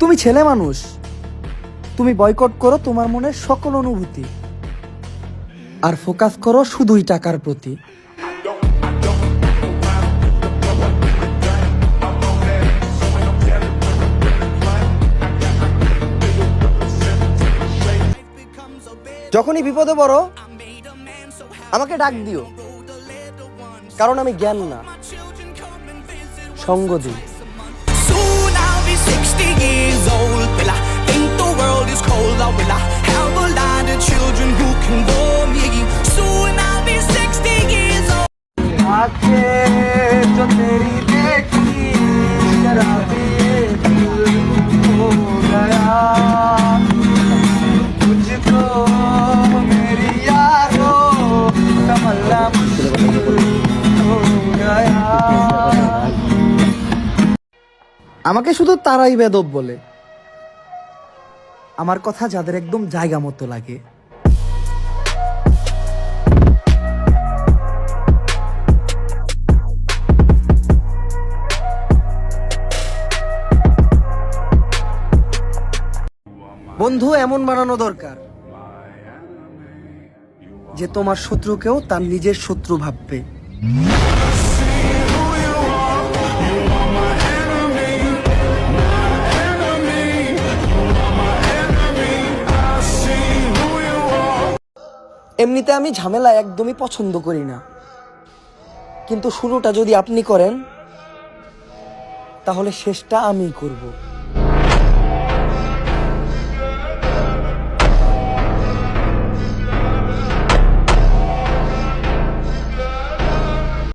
তুমি ছেলে মানুষ, তুমি বয়কট করো তোমার মনের সকল অনুভূতি, আর ফোকাস করো শুধুই টাকার প্রতি। যখনই বিপদে পড়ো আমাকে ডাক দিও, কারণ আমি জ্ঞান না, সঙ্গ দিই। Soon I'll be 60 years old. Will I think the world is cold? Or will I have a lot of children who can bore me? Soon I'll be 60 years old. आंखें जो तेरी देखी शराबी दिल हो गया, मुझको मेरी यारो तमन्ना मुश्किल हो गया। আমাকে শুধু তারাই বেদব বলে, আমার কথা যাদের একদম জায়গা মতো লাগে। বন্ধু এমন বানানো দরকার যে তোমার শত্রুকেও তার নিজের শত্রু ভাববে। এমনিতে আমি ঝামেলা একদমই পছন্দ করি না, কিন্তু শুরুটা যদি আপনি করেন তাহলে শেষটা আমিই করব।